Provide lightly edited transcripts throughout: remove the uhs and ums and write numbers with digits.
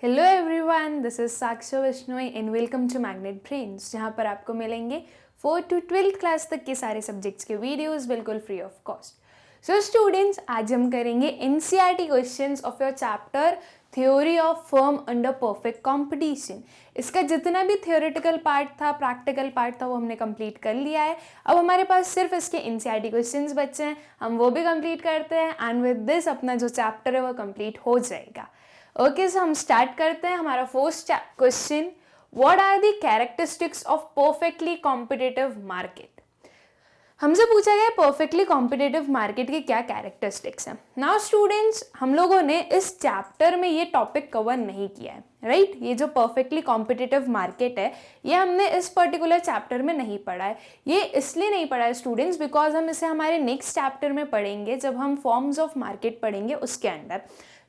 Hello everyone, this is Sakshi Vishnoi and welcome to Magnet Brains, जहाँ पर आपको मिलेंगे 4 to 12th क्लास तक के सारे सब्जेक्ट्स के वीडियोस बिल्कुल free of cost. So students, आज हम करेंगे NCERT questions of your chapter theory of firm under perfect competition. इसका जितना भी थियोरेटिकल पार्ट था, प्रैक्टिकल पार्ट था, वो हमने कंप्लीट कर लिया है। अब हमारे पास सिर्फ इसके एनसीईआरटी क्वेश्चंस बचे हैं, हम वो भी कंप्लीट करते हैं एंड विद दिस अपना जो चैप्टर है वो कंप्लीट हो जाएगा। ओके, सो हम स्टार्ट करते हैं। हमारा first question, what are the characteristics of perfectly competitive market. हमसे पूछा गया परफेक्टली कॉम्पिटिटिव मार्केट के क्या कैरेक्टरिस्टिक्स हैं। नाउ स्टूडेंट्स, हम लोगों ने इस चैप्टर में ये टॉपिक कवर नहीं किया है, राइट? ये जो परफेक्टली कॉम्पिटिटिव मार्केट है, ये हमने इस पर्टिकुलर चैप्टर में नहीं पढ़ा है। ये इसलिए नहीं पढ़ा है स्टूडेंट्स बिकॉज हम इसे हमारे नेक्स्ट चैप्टर में पढ़ेंगे, जब हम फॉर्म्स ऑफ मार्केट पढ़ेंगे उसके अंदर।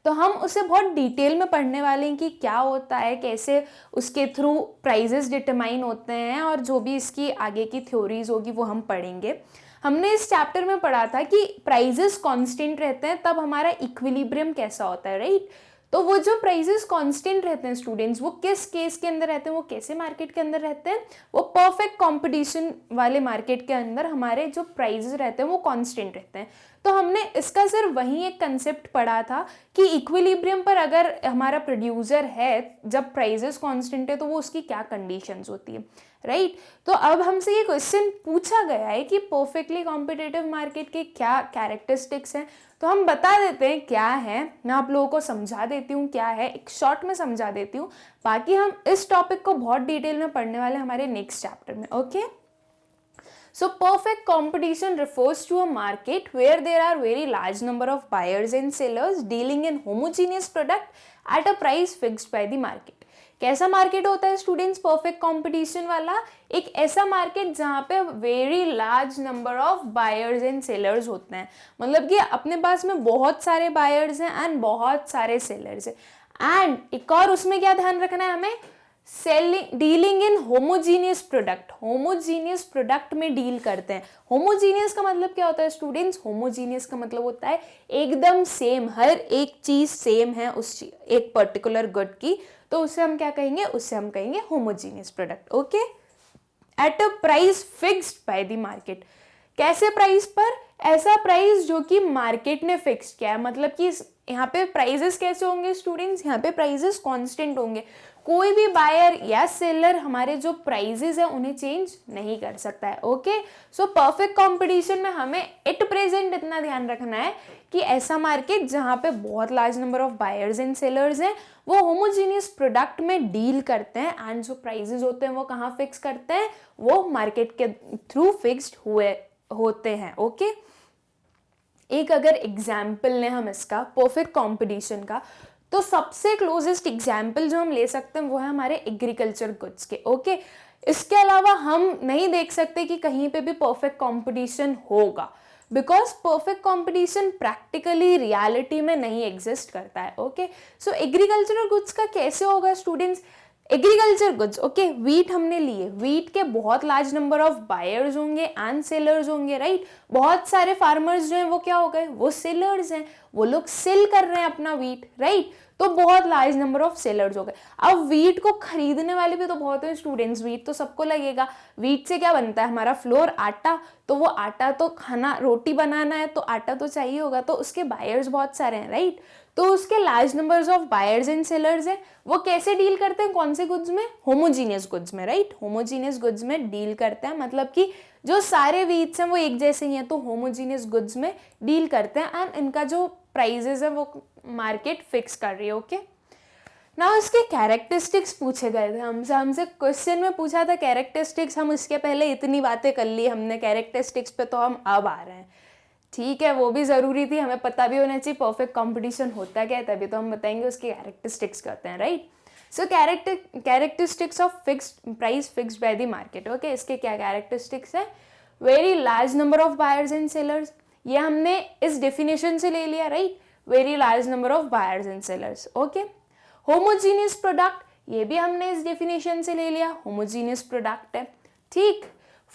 तो हम उसे बहुत डिटेल में पढ़ने वाले हैं कि क्या होता है, कैसे उसके थ्रू प्राइजेस डिटरमाइन होते हैं, और जो भी इसकी आगे की थ्योरीज होगी वो हम पढ़ेंगे। हमने इस चैप्टर में पढ़ा था कि प्राइजेस कांस्टेंट रहते हैं तब हमारा इक्विलिब्रियम कैसा होता है, राइट? तो वो जो प्राइजेस कांस्टेंट रहते हैं स्टूडेंट्स, वो किस केस के अंदर रहते हैं, वो कैसे मार्केट के अंदर रहते हैं? वो परफेक्ट कंपटीशन वाले मार्केट के अंदर हमारे जो प्राइजेस रहते हैं वो कांस्टेंट रहते हैं। तो हमने इसका सिर्फ वही एक कंसेप्ट पढ़ा था कि इक्विलिब्रियम पर अगर हमारा प्रोड्यूसर है, जब प्राइजेस कांस्टेंट है, तो वो उसकी क्या कंडीशंस होती है, राइट? तो अब हमसे ये क्वेश्चन पूछा गया है कि परफेक्टली कॉम्पिटिटिव मार्केट के क्या कैरेक्टरिस्टिक्स हैं। तो हम बता देते हैं क्या है, मैं आप लोगों को समझा देती हूँ क्या है, एक शॉर्ट में समझा देती हूँ। बाकी हम इस टॉपिक को बहुत डिटेल में पढ़ने वाले हमारे नेक्स्ट चैप्टर में। Okay, so perfect competition refers to a market where there are very large number of buyers and sellers dealing in homogeneous product at a price fixed by the market। कैसा market होता है students perfect competition वाला? एक ऐसा market जहाँ पे very large number of buyers and sellers होते हैं, मतलब कि अपने पास में बहुत सारे बायर्स हैं एंड बहुत सारे सेलर्स हैं। एंड एक और उसमें क्या ध्यान रखना है हमें, dealing in homogeneous product. Homogeneous product में डील करते हैं। होमोजीनियस का मतलब क्या होता है स्टूडेंट्स? होमोजीनियस का मतलब होता है एकदम सेम, हर एक चीज सेम है उस एक पर्टिकुलर गुड की, तो उसे हम क्या कहेंगे? उसे हम कहेंगे homogeneous product. Okay, at a price fixed by the market. कैसे प्राइस पर? ऐसा प्राइस जो कि मार्केट ने फिक्स किया है, मतलब कि यहाँ पे प्राइजेस कैसे होंगे स्टूडेंट्स? यहाँ पे प्राइजेस कांस्टेंट होंगे। कोई भी बायर या सेलर हमारे जो प्राइजेस है उन्हें चेंज नहीं कर सकता है। ओके, सो परफेक्ट कंपटीशन में हमें एट प्रेजेंट इतना ध्यान रखना है कि ऐसा मार्केट जहाँ पे बहुत large number of buyers and sellers हैं, वो होमोजीनियस प्रोडक्ट में डील करते हैं एंड जो प्राइजेस होते हैं वो कहाँ फिक्स करते हैं? वो मार्केट के थ्रू फिक्स्ड होते हैं। ओके, एक अगर एग्जाम्पल लें हम इसका परफेक्ट कंपटीशन का, तो सबसे क्लोजेस्ट एग्जाम्पल जो हम ले सकते हैं वो है हमारे एग्रीकल्चर गुड्स के। ओके, इसके अलावा हम नहीं देख सकते कि कहीं पे भी परफेक्ट कंपटीशन होगा, because perfect competition practically reality में नहीं एग्जिस्ट करता है। ओके, सो एग्रीकल्चरल गुड्स का कैसे होगा students? Agriculture goods, okay, wheat हमने लिए, वीट के बहुत लार्ज नंबर ऑफ बायर्स होंगे एंड सेलर्स होंगे, राइट? बहुत सारे फार्मर्स जो हैं वो क्या हो गए? वो सेलर्स हैं, वो लोग सेल कर रहे हैं अपना वीट, राइट? तो बहुत लार्ज नंबर ऑफ सेलर्स हो गए। अब वीट को खरीदने वाले भी तो बहुत हैं स्टूडेंट्स, वीट तो सबको लगेगा। वीट से क्या बनता है? हमारा फ्लोर, आटा। तो वो आटा तो खाना, रोटी बनाना है तो आटा तो चाहिए होगा, तो उसके बायर्स बहुत सारे हैं, राइट? तो उसके large numbers of buyers and sellers हैं। वो कैसे डील करते हैं? कौन से गुड्स में? होमोजीनियस गुड्स में, राइट? होमोजीनियस गुड्स में डील करते हैं, मतलब कि जो सारे वीट्स हैं वो एक जैसे ही हैं, तो होमोजीनियस गुड्स में डील करते हैं एंड इनका जो प्राइजेस है वो मार्केट फिक्स कर रही है। ओके, नाउ इसके कैरेक्टरिस्टिक्स पूछे गए थे हमसे क्वेश्चन में पूछा था कैरेक्टरिस्टिक्स। हम इसके पहले इतनी बातें कर ली हमने कैरेक्टरिस्टिक्स पे, तो हम अब आ रहे हैं। ठीक है, वो भी ज़रूरी थी, हमें पता भी होना चाहिए परफेक्ट कंपटीशन होता क्या है, तभी तो हम बताएंगे उसके कैरेक्टरिस्टिक्स क्या होते हैं, right? So characteristics of fixed price fixed by the market. Okay, इसके क्या कैरेक्टरिस्टिक्स है? Very large number of buyers and sellers, ये हमने इस डेफिनेशन से ले लिया, right? Very large number of buyers and sellers. Okay, homogeneous product, ये भी हमने इस डेफिनेशन से ले लिया, होमोजीनियस प्रोडक्ट है, ठीक?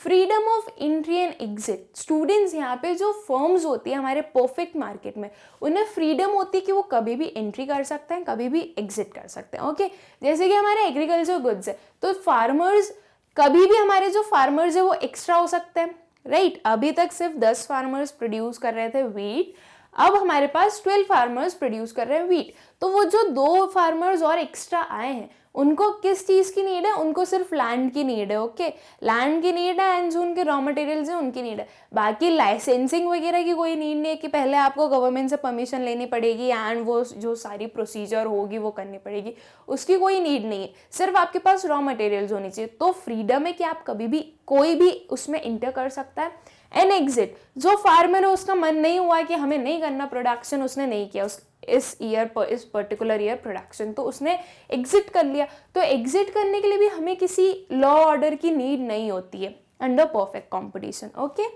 Freedom of entry and exit, students यहाँ पे जो फर्म्स होती है हमारे परफेक्ट मार्केट में, उन्हें फ्रीडम होती है कि वो कभी भी एंट्री कर सकते हैं, कभी भी एग्जिट कर सकते हैं। ओके, जैसे कि हमारे एग्रीकल्चर गुड्स है, तो फार्मर्स कभी भी, हमारे जो फार्मर्स है वो एक्स्ट्रा हो सकते हैं, राइट। अभी तक सिर्फ 10 फार्मर्स प्रोड्यूस कर रहे थे वीट, अब हमारे पास 12 फार्मर्स प्रोड्यूस कर रहे हैं वीट। तो वो जो 2 फार्मर्स और एक्स्ट्रा आए हैं, उनको किस चीज़ की नीड है? उनको सिर्फ लैंड की नीड है। ओके, लैंड की नीड है एंड जो उनके रॉ मटेरियल्स हैं उनकी नीड है। बाकी लाइसेंसिंग वगैरह की कोई नीड नहीं है कि पहले आपको गवर्नमेंट से परमिशन लेनी पड़ेगी एंड वो जो सारी प्रोसीजर होगी वो करनी पड़ेगी, उसकी कोई नीड नहीं है। सिर्फ आपके पास रॉ मटेरियल्स होनी चाहिए। तो फ्रीडम है कि आप कभी भी कोई भी उसमें इंटर कर सकता है। एन एग्जिट, जो फार्मर है उसका मन नहीं हुआ कि हमें नहीं करना प्रोडक्शन, उसने नहीं किया इस पर्टिकुलर ईयर प्रोडक्शन, तो उसने एग्जिट कर लिया। तो एग्जिट करने के लिए भी हमें किसी लॉ ऑर्डर की नीड नहीं होती है under perfect competition. Okay,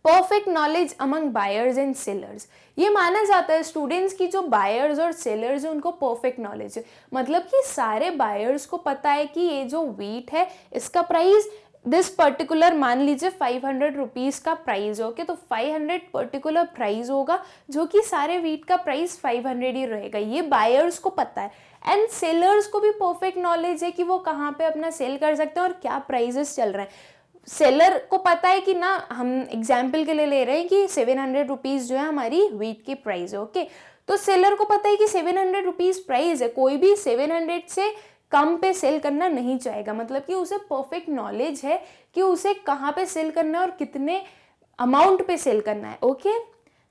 perfect knowledge among buyers and sellers, ये माना जाता है स्टूडेंट्स की जो बायर्स और सेलर्स है उनको परफेक्ट नॉलेज है, मतलब कि सारे बायर्स को पता है कि ये जो वीट है इसका प्राइस दिस पर्टिकुलर, मान लीजिए 500 रुपीज़ का प्राइस हो, तो 500 पर्टिकुलर प्राइस होगा, जो कि सारे वीट का प्राइस 500 ही रहेगा, ये बायर्स को पता है। एंड सेलर्स को भी परफेक्ट नॉलेज है कि वो कहाँ पे अपना सेल कर सकते हैं और क्या प्राइजेस चल रहे हैं। सेलर को पता है कि ना, हम एग्जाम्पल के लिए ले रहे हैं कि 700 रुपीज़ जो है हमारी वीट की प्राइस है। ओके, तो सेलर को पता है कि 700 रुपीज़ प्राइस है, कोई भी 700 से कम पे सेल करना नहीं चाहेगा, मतलब कि उसे परफेक्ट नॉलेज है कि उसे कहाँ पे सेल करना है और कितने अमाउंट पे सेल करना है। Okay,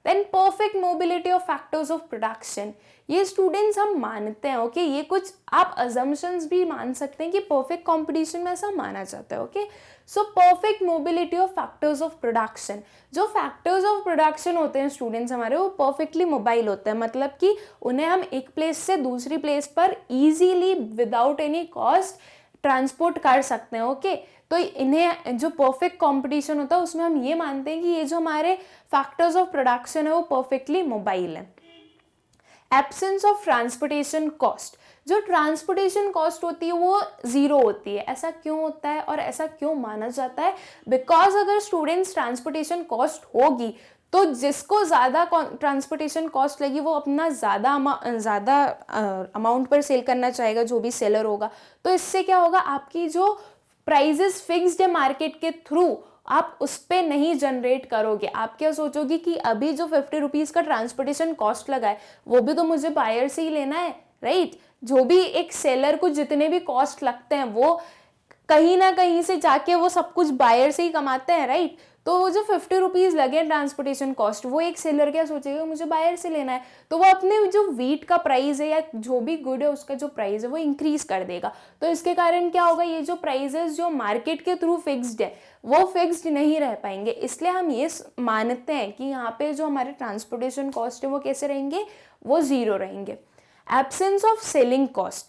then perfect mobility of factors of production, ये स्टूडेंट्स हम मानते हैं। ओके, ये कुछ आप अजम्पशंस भी मान सकते हैं कि परफेक्ट कंपटीशन में ऐसा माना जाता है। Okay, so perfect mobility of factors of production, जो फैक्टर्स ऑफ प्रोडक्शन होते हैं स्टूडेंट्स हमारे, वो परफेक्टली मोबाइल होते हैं, मतलब कि उन्हें हम एक प्लेस से दूसरी प्लेस पर easily without any cost transport कर सकते हैं। ओके, तो इन्हें जो परफेक्ट कंपटीशन होता है उसमें हम ये मानते हैं कि ये जो हमारे फैक्टर्स ऑफ प्रोडक्शन है वो परफेक्टली मोबाइल है। एब्सेंस ऑफ ट्रांसपोर्टेशन कॉस्ट, जो ट्रांसपोर्टेशन कॉस्ट होती है वो जीरो होती है। ऐसा क्यों होता है और ऐसा क्यों माना जाता है? बिकॉज अगर स्टूडेंट्स ट्रांसपोर्टेशन कॉस्ट होगी तो जिसको ज़्यादा ट्रांसपोर्टेशन कॉस्ट लगी वो अपना ज़्यादा अमाउंट पर सेल करना चाहेगा, जो भी सेलर होगा। तो इससे क्या होगा, आपकी जो प्राइजेस फिक्स्ड है मार्केट के थ्रू, आप उस पर नहीं जनरेट करोगे। आप क्या सोचोगे कि अभी जो 50 रुपीज़ का ट्रांसपोर्टेशन कॉस्ट लगा है वो भी तो मुझे बायर से ही लेना है, राइट। जो भी एक सेलर को जितने भी कॉस्ट लगते हैं वो कहीं ना कहीं से जाके वो सब कुछ बायर से ही कमाते हैं, राइट। तो वो जो 50 रुपीज़ लगे ट्रांसपोर्टेशन कॉस्ट, वो एक सेलर क्या सोचेगा, मुझे बायर से लेना है, तो वो अपने जो वीट का प्राइस है या जो भी गुड है उसका जो प्राइस है वो इंक्रीज कर देगा। तो इसके कारण क्या होगा, ये जो प्राइजेस जो मार्केट के थ्रू फिक्स्ड है वो फिक्स्ड नहीं रह पाएंगे। इसलिए हम ये मानते हैं कि यहाँ पे जो हमारे ट्रांसपोर्टेशन कॉस्ट है वो कैसे रहेंगे, वो जीरो रहेंगे। Absence of selling cost,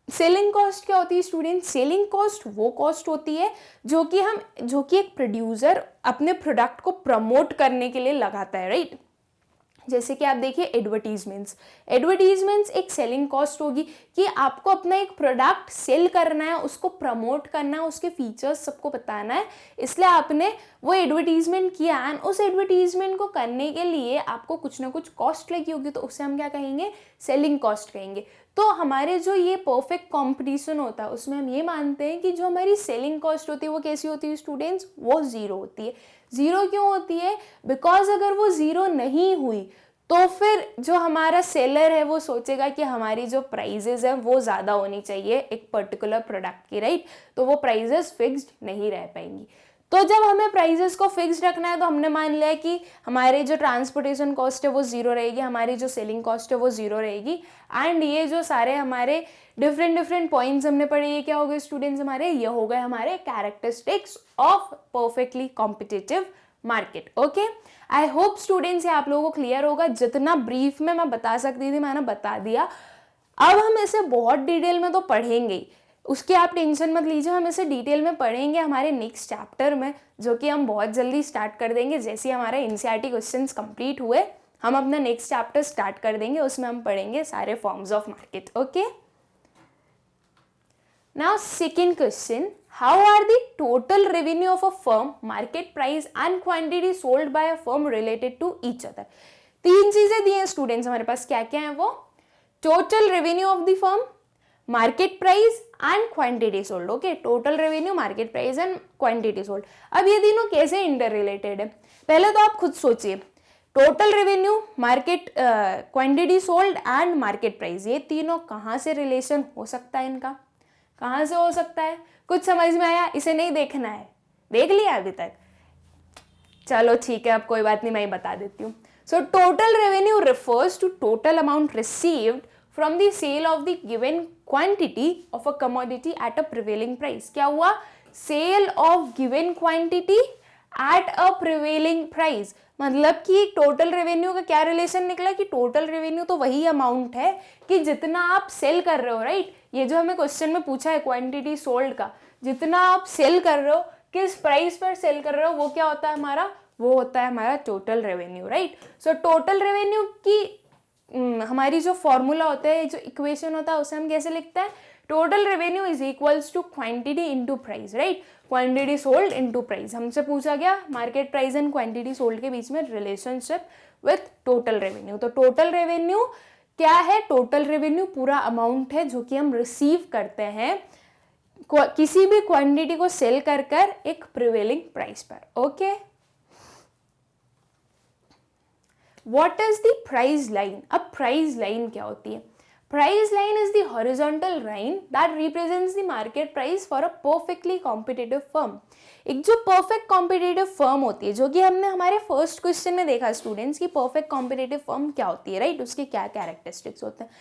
selling cost क्या होती है स्टूडेंट? सेलिंग कॉस्ट वो कॉस्ट होती है जो कि एक प्रोड्यूसर अपने प्रोडक्ट को प्रमोट करने के लिए लगाता है, राइट। जैसे कि आप देखिए एडवर्टीजमेंट्स एक सेलिंग कॉस्ट होगी कि आपको अपना एक प्रोडक्ट सेल करना है, उसको प्रमोट करना है, उसके फीचर्स सबको बताना है, इसलिए आपने वो एडवर्टीजमेंट किया एंड उस एडवर्टीजमेंट को करने के लिए आपको कुछ ना कुछ कॉस्ट लगी होगी, तो उसे हम क्या कहेंगे, सेलिंग कॉस्ट कहेंगे। तो हमारे जो ये परफेक्ट कंपटीशन होता है उसमें हम ये मानते हैं कि जो हमारी सेलिंग कॉस्ट होती है वो कैसी होती है स्टूडेंट्स, वो जीरो होती है। जीरो क्यों होती है? बिकॉज अगर वो जीरो नहीं हुई तो फिर जो हमारा सेलर है वो सोचेगा कि हमारी जो प्राइजेस है वो ज़्यादा होनी चाहिए एक पर्टिकुलर प्रोडक्ट की, राइट। तो वो प्राइजेस फिक्स्ड नहीं रह पाएंगी। तो जब हमें प्राइजेस को फिक्स रखना है तो हमने मान लिया कि हमारे जो ट्रांसपोर्टेशन कॉस्ट है वो जीरो रहेगी, हमारी जो सेलिंग कॉस्ट है वो जीरो रहेगी, एंड ये जो सारे हमारे डिफरेंट पॉइंट्स हमने पढ़े, ये क्या हो गए स्टूडेंट्स हमारे, ये हो गए हमारे characteristics of perfectly competitive market. Okay, I hope students ये आप लोगों को क्लियर होगा। जितना ब्रीफ में मैं बता सकती थी मैंने बता दिया। अब हम इसे बहुत डिटेल में तो पढ़ेंगे, उसकी आप टेंशन मत लीजिए, हम इसे डिटेल में पढ़ेंगे हमारे नेक्स्ट चैप्टर में, जो कि हम बहुत जल्दी स्टार्ट कर देंगे। जैसे ही हमारे एनसीईआरटी क्वेश्चंस कंप्लीट हुए हम अपना नेक्स्ट चैप्टर स्टार्ट कर देंगे, उसमें हम पढ़ेंगे सारे forms of market. Okay, now second question, how are the total revenue of a firm, market price and quantity sold by a firm related to each other. तीन चीजें दी हैं स्टूडेंट्स हमारे पास, क्या क्या है वो, total revenue of the firm, market price and quantity sold. Okay, total revenue, market price and quantity sold. अब ये तीनों कैसे इंटर रिलेटेड है, पहले तो आप खुद सोचिए, total revenue, market, quantity sold and market price, ये तीनों कहाँ से रिलेशन हो सकता है इनका, कहाँ से हो सकता है, कुछ समझ में आया? इसे नहीं देखना है, देख लिया अभी तक? चलो ठीक है, अब कोई बात नहीं, मैं बता देती हूँ। So total revenue refers to total amount received from the sale of the given quantity of a commodity at a prevailing price। क्या हुआ? Sale of given quantity at a prevailing price. मतलब कि टोटल रेवेन्यू का क्या relation निकला कि total revenue तो वही अमाउंट है कि जितना आप सेल कर रहे हो, राइट? ये जो हमें क्वेश्चन में पूछा है क्वांटिटी सोल्ड का, जितना आप सेल कर रहे हो, किस प्राइस पर सेल कर रहे हो, वो क्या होता है हमारा, वो होता है हमारा total revenue, right? So total revenue की हमारी जो फॉर्मूला होता है, जो इक्वेशन होता है, उसे हम कैसे लिखते हैं, total revenue is equals to quantity into price, right? Quantity sold into price. हमसे पूछा गया market price and quantity sold के बीच में रिलेशनशिप विथ टोटल रेवेन्यू। तो टोटल रेवेन्यू क्या है? टोटल रेवेन्यू पूरा अमाउंट है जो कि हम रिसीव करते हैं किसी भी क्वांटिटी को सेल कर कर एक प्रिवेलिंग प्राइस पर। Okay, what is the price line? अब प्राइस लाइन क्या होती है? Price line is the horizontal line that represents the market price for a perfectly competitive firm. एक जो परफेक्ट कॉम्पिटिटिव फर्म होती है, जो कि हमने हमारे फर्स्ट क्वेश्चन में देखा स्टूडेंट्स की परफेक्ट कॉम्पिटिटिव फर्म क्या होती है, राइट? उसके क्या कैरेक्टरिस्टिक्स होते हैं।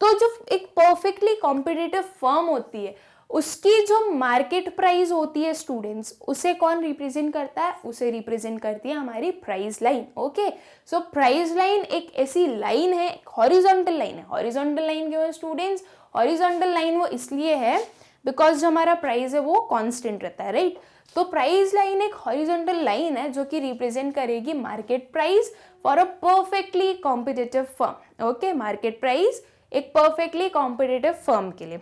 तो जो एक परफेक्टली कॉम्पिटिटिव फर्म होती है, उसकी जो मार्केट प्राइस होती है स्टूडेंट्स, उसे कौन रिप्रेजेंट करता है? उसे रिप्रेजेंट करती है हमारी price line. Okay, so price line एक ऐसी लाइन है, हॉरिजॉन्टल लाइन है। हॉरिजॉन्टल लाइन क्यों है स्टूडेंट्स? हॉरिजॉन्टल लाइन वो इसलिए है बिकॉज जो हमारा प्राइस है वो कांस्टेंट रहता है, राइट? तो प्राइस लाइन एक हॉरिजॉन्टल लाइन है जो कि रिप्रेजेंट करेगी market price for a perfectly competitive firm. Okay, market price एक परफेक्टली कॉम्पिटिटिव फर्म के लिए।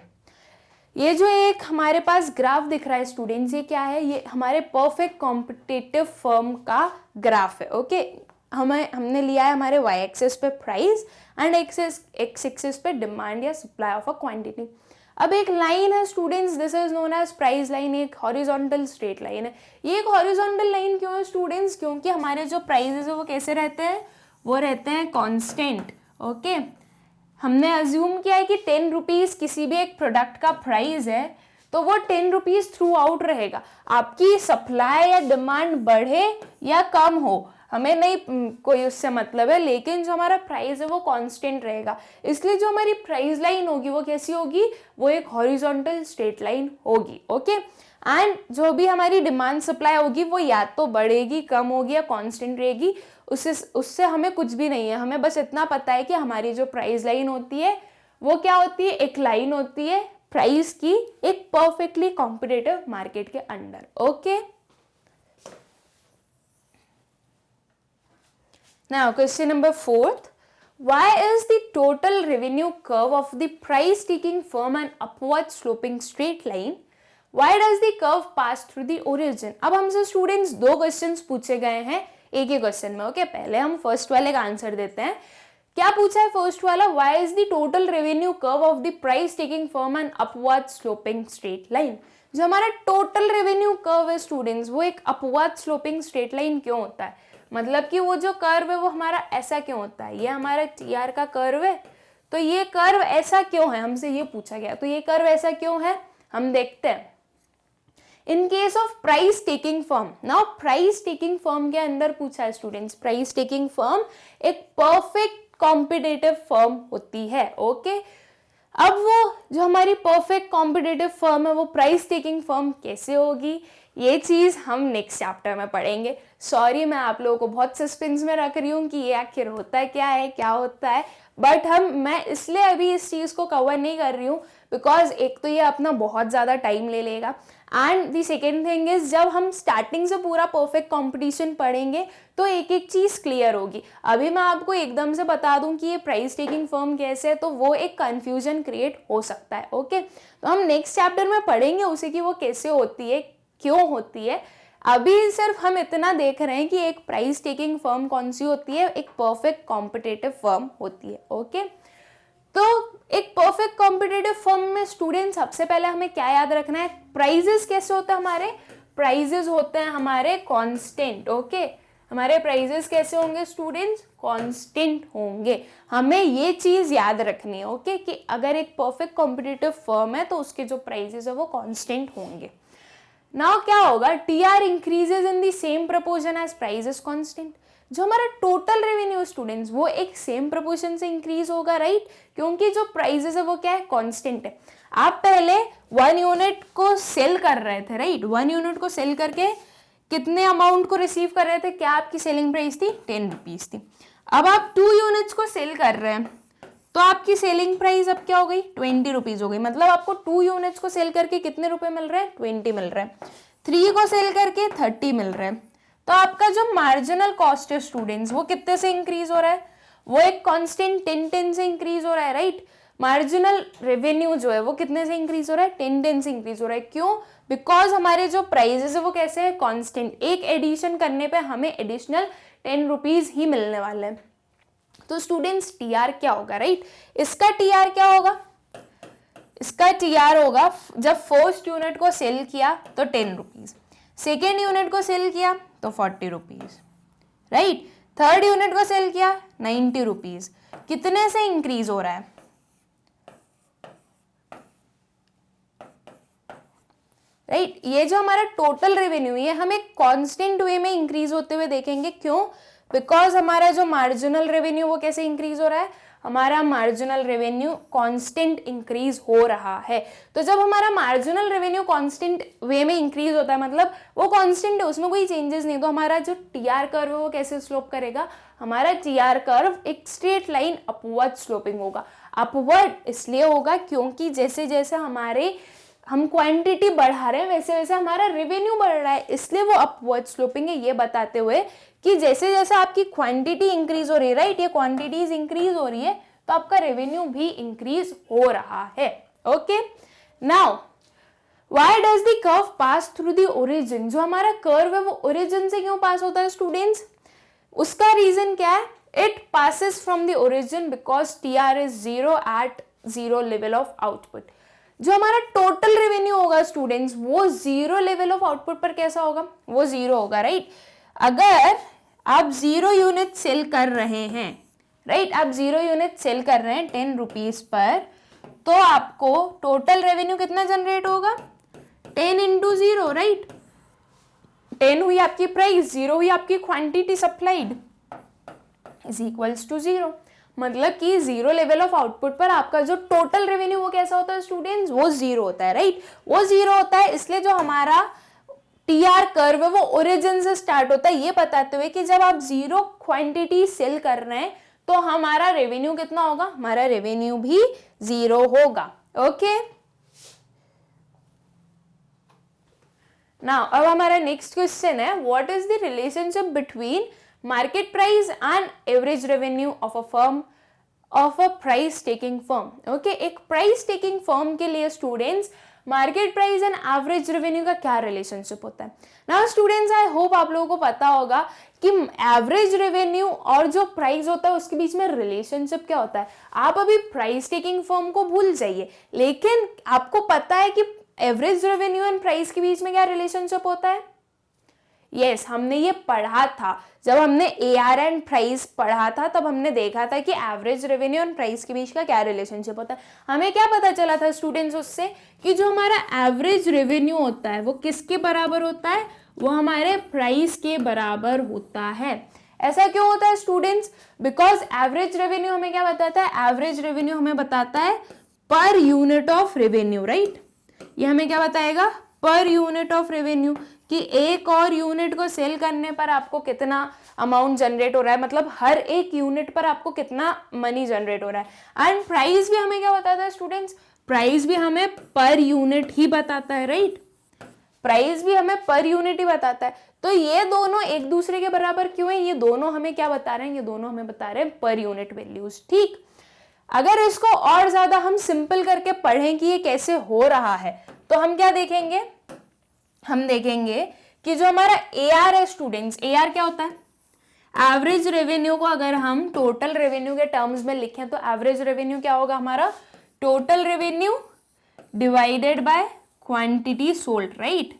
ये जो एक हमारे पास ग्राफ दिख रहा है स्टूडेंट्स, ये क्या है? ये हमारे परफेक्ट कॉम्पिटिटिव फर्म का ग्राफ है। ओके, हमने लिया है हमारे वाई एक्सिस पे प्राइस एंड एक्स एक्सिस पे डिमांड या सप्लाई ऑफ अ क्वांटिटी। अब एक लाइन है students, this is known as price line, एक हॉरिजॉन्टल स्ट्रेट लाइन है। ये एक हॉरिजॉन्टल लाइन क्यों है स्टूडेंट्स? क्योंकि हमारे जो प्राइसेस है वो कैसे रहते हैं? वो रहते हैं कांस्टेंट। ओके, हमने अज्यूम किया है कि 10 रुपीज़ किसी भी एक प्रोडक्ट का प्राइस है, तो वो 10 रुपीज़ थ्रू आउट रहेगा। आपकी सप्लाई या डिमांड बढ़े या कम हो, हमें नहीं कोई उससे मतलब है, लेकिन जो हमारा प्राइस है वो कांस्टेंट रहेगा। इसलिए जो हमारी प्राइस लाइन होगी वो कैसी होगी? वो एक हॉरिजॉन्टल स्ट्रेट लाइन होगी। ओके, एंड जो भी हमारी डिमांड सप्लाई होगी वो या तो बढ़ेगी, कम होगी या कांस्टेंट रहेगी। उससे हमें कुछ भी नहीं है, हमें बस इतना पता है कि हमारी जो प्राइस लाइन होती है वो क्या होती है? एक लाइन होती है प्राइस की एक परफेक्टली कॉम्पिटिटिव मार्केट के under. Okay, now question number 4th, why is the total revenue curve of the price taking firm an upward sloping straight line? Why does the curve pass through the origin? अब हमसे students दो questions पूछे गए हैं एक ही question में। Okay, पहले हम फर्स्ट वाले का आंसर देते हैं। क्या पूछा है फर्स्ट वाला? why is the total revenue curve of the price taking firm an upward sloping straight line? जो हमारा टोटल रेवेन्यू कर्व है स्टूडेंट्स, वो एक अपवर्ड स्लोपिंग स्ट्रेट लाइन क्यों होता है? मतलब कि वो जो कर्व है वो हमारा ऐसा क्यों होता है? ये हमारा टीआर का कर्व है, तो ये कर्व ऐसा क्यों है? हमसे ये पूछा गया, तो ये कर्व ऐसा क्यों है हम देखते हैं। In case of price taking firm, now price taking firm के अंदर पूछा है स्टूडेंट्स, प्राइस टेकिंग फर्म एक परफेक्ट कॉम्पिटिटिव फर्म होती है। ओके, अब वो जो हमारी परफेक्ट कॉम्पिटिटिव फर्म है वो प्राइस टेकिंग फर्म कैसे होगी, ये चीज़ हम नेक्स्ट चैप्टर में पढ़ेंगे। सॉरी, मैं आप लोगों को बहुत सस्पेंस में रख रही हूँ कि ये आखिर होता है क्या है, क्या होता है, बट मैं इसलिए अभी इस चीज़ को कवर नहीं कर रही हूँ बिकॉज एक तो ये अपना बहुत ज़्यादा टाइम ले लेगा, and the second thing is जब हम स्टार्टिंग से पूरा परफेक्ट कंपटीशन पढ़ेंगे तो एक एक चीज़ क्लियर होगी। अभी मैं आपको एकदम से बता दूं कि ये प्राइस टेकिंग फर्म कैसे है तो वो एक कंफ्यूजन क्रिएट हो सकता है। ओके, तो हम नेक्स्ट चैप्टर में पढ़ेंगे उसे कि वो कैसे होती है, क्यों होती है। अभी सिर्फ हम इतना देख रहे हैं कि एक प्राइस टेकिंग फर्म कौन सी होती है, एक परफेक्ट कॉम्पिटिटिव फर्म होती है। ओके, तो एक परफेक्ट कॉम्पिटिटिव फर्म में स्टूडेंट सबसे पहले हमें क्या याद रखना है, प्राइजेस कैसे होते हैं हमारे, प्राइजेस होते हैं हमारे कांस्टेंट। ओके, हमारे प्राइजेस कैसे होंगे स्टूडेंट्स, कांस्टेंट होंगे। हमें ये चीज याद रखनी है ओके कि अगर एक परफेक्ट कॉम्पिटिटिव फर्म है तो उसके जो प्राइजेस है वो कांस्टेंट होंगे। नाउ क्या होगा, TR increases in the same proportion as price is constant. जो हमारा टोटल रेवेन्यू स्टूडेंट्स वो एक सेम प्रपोर्शन से इंक्रीज होगा, राइट, क्योंकि जो प्राइजेस है वो क्या है, कांस्टेंट है। आप पहले 1 यूनिट को सेल कर रहे थे, राइट, 1 यूनिट को सेल करके कितने अमाउंट को रिसीव कर रहे थे, क्या आपकी सेलिंग प्राइस थी, 10 रुपीज थी। अब आप 2 यूनिट्स को सेल कर रहे हैं तो आपकी सेलिंग प्राइस अब क्या हो गई, 20 रुपीज हो गई। मतलब आपको 2 यूनिट्स को सेल करके कितने रुपए मिल रहे हैं, 20 मिल रहे हैं। 3 को सेल करके 30 मिल रहे हैं। तो आपका जो मार्जिनल कॉस्ट है स्टूडेंट्स वो कितने से इंक्रीज हो रहा है, वो एक कांस्टेंट 10 से इंक्रीज हो रहा है, राइट। मार्जिनल रेवेन्यू जो है वो कितने से इंक्रीज हो रहा है, 10 से इंक्रीज हो रहा है। क्यों, बिकॉज हमारे जो प्राइजेस है वो कैसे है, कांस्टेंट। एक एडिशन करने पे हमें एडिशनल 10 रुपीज ही मिलने वाले हैं। तो स्टूडेंट्स टीआर क्या होगा, राइट, इसका टीआर क्या होगा, इसका टीआर होगा जब फर्स्ट यूनिट को सेल किया तो 10 रुपीज, सेकेंड यूनिट को सेल किया तो 40 रुपीज, राइट, थर्ड यूनिट को सेल किया 90 रुपीज। कितने से इंक्रीज हो रहा है, राइट, ये जो हमारा टोटल रेवेन्यू है हमें कांस्टेंट वे में इंक्रीज होते हुए देखेंगे। क्यों, बिकॉज हमारा जो मार्जिनल रेवेन्यू वो कैसे इंक्रीज हो रहा है, हमारा मार्जिनल रेवेन्यू कांस्टेंट इंक्रीज हो रहा है। तो जब हमारा मार्जिनल रेवेन्यू कांस्टेंट वे में इंक्रीज होता है मतलब वो कांस्टेंट है, उसमें कोई चेंजेस नहीं, तो हमारा जो टीआर कर्व है वो कैसे स्लोप करेगा, हमारा टीआर कर्व एक स्ट्रेट लाइन अपवर्ड स्लोपिंग होगा। अपवर्ड इसलिए होगा क्योंकि जैसे जैसे हम क्वांटिटी बढ़ा रहे हैं वैसे वैसे हमारा रेवेन्यू बढ़ रहा है, इसलिए वो अपवर्ड स्लोपिंग है। ये बताते हुए कि जैसे जैसे आपकी क्वांटिटी इंक्रीज हो रही है, राइट, ये क्वांटिटीज इंक्रीज हो रही है तो आपका रेवेन्यू भी इंक्रीज हो रहा है। Okay, now why does the curve pass through the origin. जो हमारा कर्व है वो ओरिजिन से क्यों पास होता है स्टूडेंट्स, उसका रीजन क्या है, it passes from the origin because TR is 0 at 0 level of output. जो हमारा टोटल रेवेन्यू होगा स्टूडेंट्स वो 0 लेवल ऑफ आउटपुट पर कैसा होगा, वो 0 होगा, राइट। अगर आप 0 यूनिट सेल कर रहे हैं, राइट, आप 0 यूनिट सेल कर रहे हैं 10 रुपीज पर, तो आपको टोटल रेवेन्यू कितना जनरेट होगा, 10 इंटू 0, राइट। 10 हुई आपकी प्राइस, 0 हुई आपकी quantity supplied, is equals to 0। मतलब कि 0 लेवल ऑफ आउटपुट पर आपका जो टोटल रेवेन्यू वो कैसा होता है स्टूडेंट्स, वो 0 होता है, राइट, वो 0 होता है। इसलिए जो हमारा टीआर कर्व है वो ओरिजिन से स्टार्ट होता है, ये बताते हुए कि जब आप 0 क्वांटिटी सेल कर रहे हैं तो हमारा रेवेन्यू कितना होगा, हमारा रेवेन्यू भी 0 होगा। ओके, नाउ अब हमारा नेक्स्ट क्वेश्चन है, what is the relationship between market price and average revenue of a firm, of a price taking firm। Okay, एक प्राइस टेकिंग फर्म के लिए students market price and average revenue का क्या relationship होता है। Now students I hope आप लोगों को पता होगा कि एवरेज रेवेन्यू और जो प्राइस होता है उसके बीच में रिलेशनशिप क्या होता है। आप अभी प्राइस टेकिंग फर्म को भूल जाइए, लेकिन आपको पता है कि एवरेज रेवेन्यू एंड प्राइस के बीच में क्या रिलेशनशिप होता है। यस, हमने ये पढ़ा था जब हमने AR एंड प्राइस पढ़ा था, तब हमने देखा था कि एवरेज रेवेन्यू एंड प्राइस के बीच का क्या रिलेशनशिप होता है। हमें क्या पता चला था स्टूडेंट्स उससे कि जो हमारा एवरेज रेवेन्यू होता है वो किसके बराबर होता है, वो हमारे प्राइस के बराबर होता है। ऐसा क्यों होता है स्टूडेंट्स, बिकॉज एवरेज रेवेन्यू हमें क्या बताता है, एवरेज रेवेन्यू हमें बताता है per unit of revenue, right. ये हमें क्या बताएगा, पर यूनिट ऑफ रेवेन्यू, कि एक और यूनिट को सेल करने पर आपको कितना अमाउंट जनरेट हो रहा है, मतलब हर एक यूनिट पर आपको कितना मनी जनरेट हो रहा है। एंड प्राइस भी हमें क्या बताता है स्टूडेंट्स, प्राइस भी हमें पर यूनिट ही बताता है, राइट, प्राइस भी हमें पर यूनिट ही बताता है। तो ये दोनों एक दूसरे के बराबर क्यों है, ये दोनों हमें क्या बता रहे हैं, ये दोनों हमें बता रहे हैं पर यूनिट वैल्यूज, ठीक। अगर इसको और ज्यादा हम सिंपल करके पढ़ें कि ये कैसे हो रहा है, तो हम क्या देखेंगे, हम देखेंगे कि जो हमारा AR है स्टूडेंट्स, AR क्या होता है, एवरेज रेवेन्यू को अगर हम टोटल रेवेन्यू के टर्म्स में लिखें तो एवरेज रेवेन्यू क्या होगा हमारा, total revenue divided by quantity sold, right.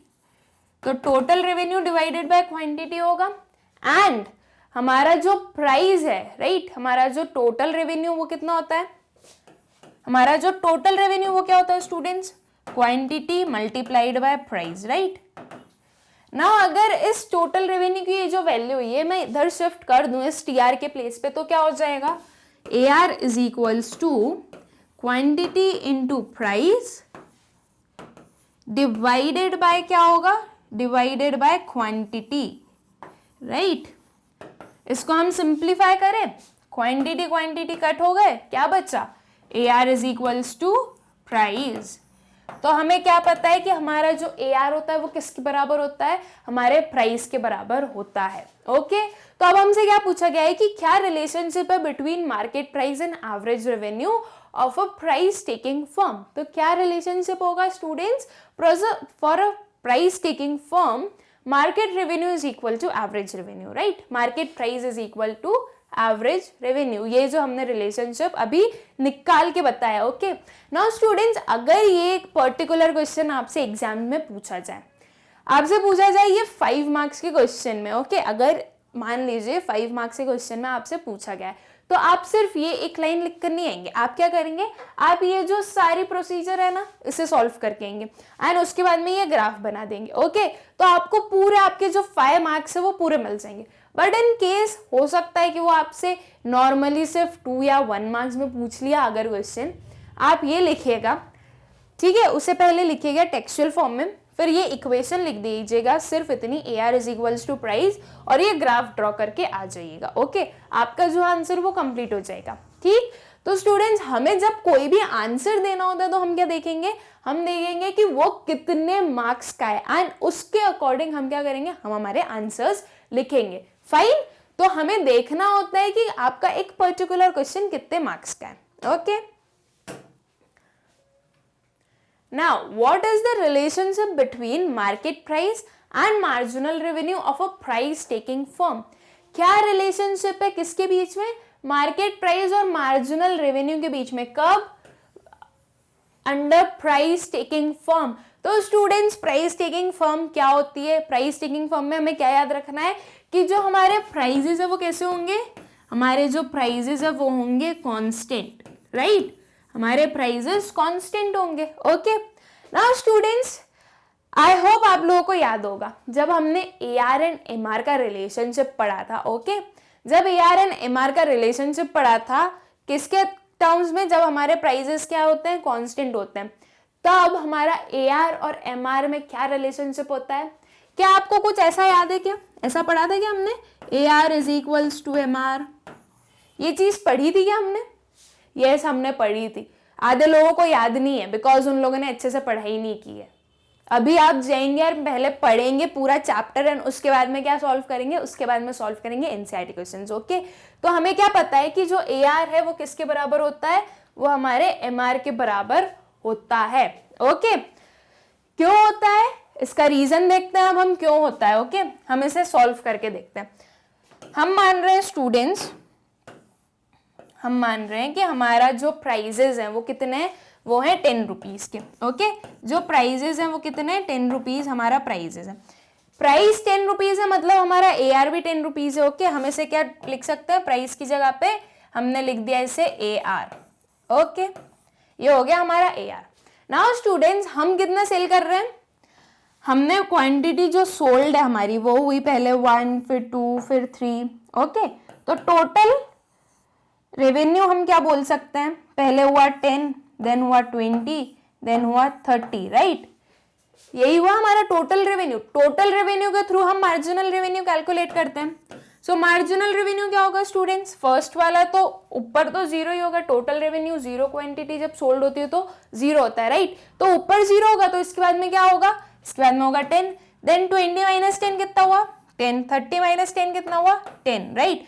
तो total revenue divided by quantity होगा। एंड हमारा जो प्राइस है, राइट, हमारा जो टोटल रेवेन्यू वो कितना होता है, हमारा जो टोटल रेवेन्यू वो क्या होता है students, quantity multiplied by price, right. ना अगर इस टोटल रेवेन्यू की ये जो वैल्यू है मैं इधर शिफ्ट कर दूं इस TR के प्लेस पे, तो क्या हो जाएगा, AR is equals to quantity into price divided by क्या होगा, डिवाइडेड बाय क्वांटिटी, राइट। इसको हम सिंप्लीफाई करें, क्वांटिटी क्वांटिटी कट हो गए, क्या बचा, AR is equals to price. तो हमें क्या पता है कि हमारा जो AR होता है वो किसके बराबर होता है, हमारे प्राइस के बराबर होता है, ओके। तो अब हमसे क्या पूछा गया है कि क्या रिलेशनशिप है between market price and average revenue of a price taking firm. तो क्या रिलेशनशिप होगा students, for a price taking firm market revenue is equal to average revenue, right, market price is equal to average revenue, ये जो हमने relationship अभी निकाल के बताया, ओके। नाउ स्टूडेंट्स, अगर ये एक पर्टिकुलर क्वेश्चन आपसे एग्जाम में पूछा जाए, आपसे पूछा जाए ये 5 मार्क्स के क्वेश्चन में, ओके, अगर मान लीजिए 5 मार्क्स के क्वेश्चन में आपसे पूछा गया है, तो आप सिर्फ ये एक लाइन लिख कर नहीं आएंगे, आप क्या करेंगे, आप ये जो सारी प्रोसीजर है ना इसे सॉल्व करके आएंगे एंड उसके बाद में ये ग्राफ बना देंगे, ओके। तो आपको पूरे आपके जो 5 मार्क्स है वो पूरे मिल जाएंगे। बट इन केस हो सकता है कि वो आपसे नॉर्मली सिर्फ 2 या 1 मार्क्स में पूछ लिया अगर क्वेश्चन, आप ये लिखिएगा, ठीक है, उससे पहले लिखिएगा टेक्सचुअल फॉर्म में, फिर ये इक्वेशन लिख दीजिएगा सिर्फ इतनी, AR is equals to price, और ये ग्राफ ड्रॉ करके आ जाइएगा, ओके। आपका जो आंसर वो कंप्लीट हो जाएगा, ठीक। तो स्टूडेंट्स, हमें जब कोई भी आंसर देना होता है तो हम क्या देखेंगे, हम देखेंगे कि वो कितने मार्क्स का है एंड उसके अकॉर्डिंग हम क्या करेंगे, हम हमारे आंसर्स लिखेंगे, फाइन। तो हमें देखना होता है कि आपका एक पर्टिकुलर क्वेश्चन कितने मार्क्स का है, okay. Now, what is the relationship between market price and marginal revenue of a price taking firm? क्या रिलेशनशिप है किसके बीच में, मार्केट प्राइस और मार्जिनल रेवेन्यू के बीच में, कब, अंडर प्राइस टेकिंग फर्म। तो स्टूडेंट्स, प्राइस टेकिंग फर्म क्या होती है, प्राइस टेकिंग फर्म में हमें क्या याद रखना है कि जो हमारे प्राइजेस है वो कैसे होंगे, हमारे जो प्राइजेस है वो होंगे कांस्टेंट, राइट, हमारे प्राइजेस कांस्टेंट होंगे, okay. Now students, I hope आप लोगों को याद होगा जब हमने AR एंड MR का रिलेशनशिप पढ़ा था, ओके। जब AR एंड MR का रिलेशनशिप पढ़ा था किसके टर्म्स में, जब हमारे प्राइजेस क्या होते हैं, कांस्टेंट होते हैं, तब हमारा AR और MR में क्या रिलेशनशिप होता है, क्या आपको कुछ ऐसा याद है, क्या ऐसा पढ़ा था क्या हमने, AR is equals to MR, ये चीज पढ़ी थी क्या हमने, यस हमने पढ़ी थी। आधे लोगों को याद नहीं है बिकॉज उन लोगों ने अच्छे से पढ़ाई नहीं की है। अभी आप जाएंगे और पहले पढ़ेंगे पूरा चैप्टर एंड उसके बाद में क्या सॉल्व करेंगे, उसके बाद में सॉल्व करेंगे NCERT क्वेश्चंस, ओके। तो हमें क्या पता है कि जो AR है वो किसके बराबर होता है, वो हमारे MR के बराबर होता है, ओके। क्यों होता है, इसका रीजन देखते हैं अब हम, क्यों होता है, ओके। हम इसे सॉल्व करके देखते हैं। हम मान रहे हैं स्टूडेंट्स, हम मान रहे हैं कि हमारा जो प्राइजेस हैं वो कितने हैं, वो है 10 रुपीज के, ओके। जो प्राइजेस हैं वो कितने हैं, 10 रुपीज हमारा प्राइजेस है। प्राइस 10 रुपीज है मतलब हमारा AR भी 10 रुपीज है, ओके। हम इसे क्या लिख सकते हैं, प्राइस की जगह पे हमने लिख दिया इसे AR, ओके। ये हो गया हमारा AR। नाउ स्टूडेंट्स, हम कितना सेल कर रहे हैं, हमने क्वांटिटी जो सोल्ड है हमारी वो हुई पहले 1, फिर 2, फिर 3, ओके। तो टोटल रेवेन्यू हम क्या बोल सकते हैं, पहले हुआ 10, देन हुआ 20, देन हुआ 30, राइट। यही हुआ हमारा टोटल रेवेन्यू। टोटल रेवेन्यू के थ्रू हम मार्जिनल रेवेन्यू कैलकुलेट करते हैं। सो मार्जिनल रेवेन्यू क्या होगा स्टूडेंट्स, फर्स्ट वाला तो ऊपर तो जीरो ही होगा, टोटल रेवेन्यू जीरो क्वांटिटी जब सोल्ड होती है तो जीरो होता है राइट, तो ऊपर जीरो होगा तो इसके बाद में क्या होगा, इसके बाद में होगा 10, देन 20 माइनस 10 कितना हुआ 10, 30 माइनस 10 कितना हुआ 10 राइट।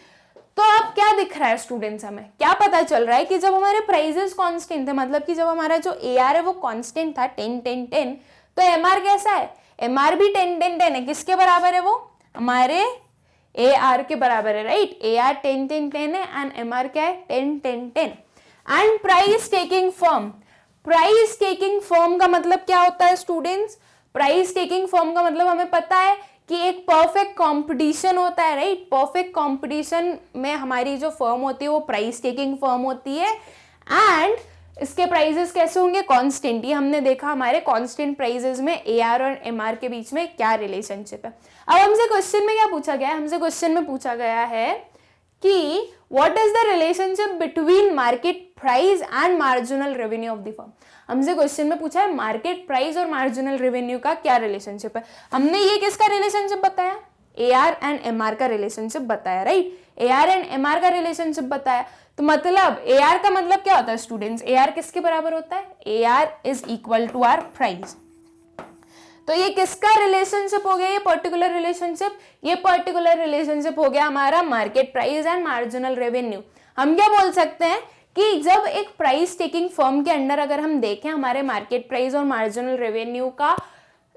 तो अब क्या दिख रहा है स्टूडेंट्स, हमें क्या पता चल रहा है कि जब हमारे प्राइजेस कांस्टेंट थे, मतलब कि जब हमारा जो AR है वो कांस्टेंट था 10 10 10, तो MR कैसा है, MR भी 10 10 10 है, किसके बराबर है, वो हमारे AR के बराबर है राइट, AR 10 10 10 है एंड MR क्या है 10 10 10। And price taking firm, price taking firm का मतलब क्या होता है स्टूडेंट्स, प्राइस टेकिंग फर्म का मतलब हमें पता है कि एक परफेक्ट कंपटीशन होता है राइट, परफेक्ट कंपटीशन में हमारी जो फर्म होती है वो प्राइस टेकिंग फर्म होती है एंड इसके प्राइजेस कैसे होंगे, कांस्टेंट। ये हमने देखा हमारे कांस्टेंट प्राइजेस में AR और MR के बीच में क्या रिलेशनशिप है। अब हमसे क्वेश्चन में क्या पूछा गया है, हमसे क्वेश्चन में पूछा गया है कि what is the relationship between market price and marginal revenue of the firm. हमसे क्वेश्चन में पूछा है मार्केट प्राइस और मार्जिनल रेवेन्यू का क्या रिलेशनशिप है, हमने ये किसका रिलेशनशिप बताया, AR एंड MR का रिलेशनशिप बताया राइट, AR एंड MR का रिलेशनशिप बताया। तो मतलब AR का मतलब क्या होता है स्टूडेंट्स, AR किसके बराबर होता है, AR इज इक्वल टू आर प्राइस। तो ये किसका रिलेशनशिप हो गया, ये पर्टिकुलर रिलेशनशिप, ये पर्टिकुलर रिलेशनशिप हो गया हमारा market price and marginal revenue. हम क्या बोल सकते हैं कि जब एक प्राइस टेकिंग फर्म के अंडर अगर हम देखें हमारे मार्केट प्राइस और मार्जिनल रेवेन्यू का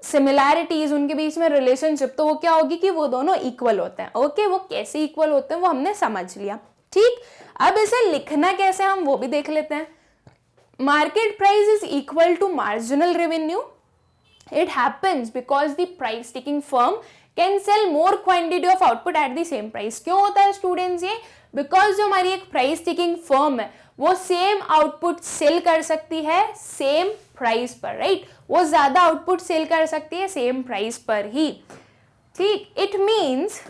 सिमिलैरिटीज, उनके बीच में रिलेशनशिप, तो वो क्या होगी कि वो दोनों इक्वल होते हैं। ओके, वो कैसे इक्वल होते हैं वो हमने समझ लिया, ठीक। अब इसे लिखना कैसे हम वो भी देख लेते हैं। Market price is equal to marginal revenue, it happens because the price taking firm can sell more quantity of output at the same price। क्यों होता है स्टूडेंट्स ये, बिकॉज जो हमारी एक प्राइस टेकिंग फर्म है वो सेम आउटपुट सेल कर सकती है सेम प्राइस पर राइट, वो ज्यादा आउटपुट सेल कर सकती है सेम प्राइस पर ही, ठीक। It means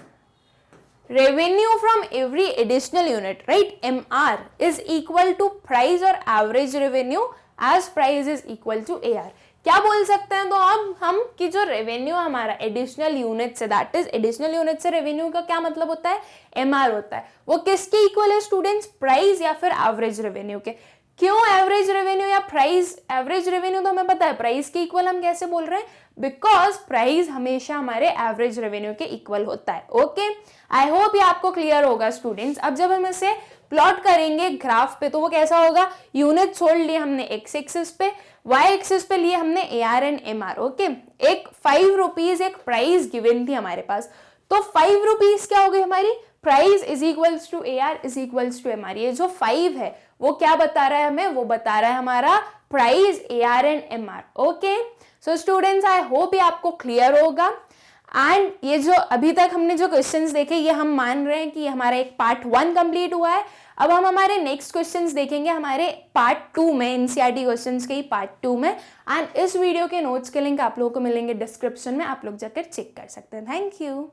revenue from every additional unit right, MR is equal to price or average revenue as price is equal to AR। क्या बोल सकते हैं तो अब हम कि जो रेवेन्यू हमारा एडिशनल यूनिट से, दैट इज एडिशनल यूनिट से रेवेन्यू का क्या मतलब होता है, MR होता है, वो किसके इक्वल है स्टूडेंट्स, प्राइस या फिर एवरेज रेवेन्यू के। क्यों एवरेज रेवेन्यू या प्राइस, एवरेज रेवेन्यू तो हमें पता है, प्राइस के इक्वल हम कैसे बोल रहे हैं, बिकॉज प्राइस हमेशा हमारे एवरेज रेवेन्यू के इक्वल होता है। ओके, आई होप ये आपको क्लियर होगा स्टूडेंट्स। अब जब हम इसे प्लॉट करेंगे ग्राफ पे तो वो कैसा होगा, यूनिट सोल्ड लिए हमने एक्स एक्सिस पे, वाई एक्सिस पे लिए हमने AR एंड MR। ओके, एक 5 रुपीज एक प्राइस गिवन थी हमारे पास, तो 5 रुपीज क्या हो गई हमारी, price is equals to AR is equals to MR। ये जो 5 है वो क्या बता रहा है हमें, वो बता रहा है हमारा price AR and MR। Okay, so students I hope ये आपको क्लियर होगा। एंड ये जो अभी तक हमने जो क्वेश्चंस देखे ये हम मान रहे हैं कि हमारा एक पार्ट 1 कंप्लीट हुआ है। अब हम हमारे नेक्स्ट क्वेश्चंस देखेंगे हमारे पार्ट 2 में, NCERT क्वेश्चंस के ही पार्ट 2 में। एंड इस वीडियो के नोट्स के लिंक आप लोगों को मिलेंगे डिस्क्रिप्शन में, आप लोग जाकर चेक कर सकते हैं। Thank you.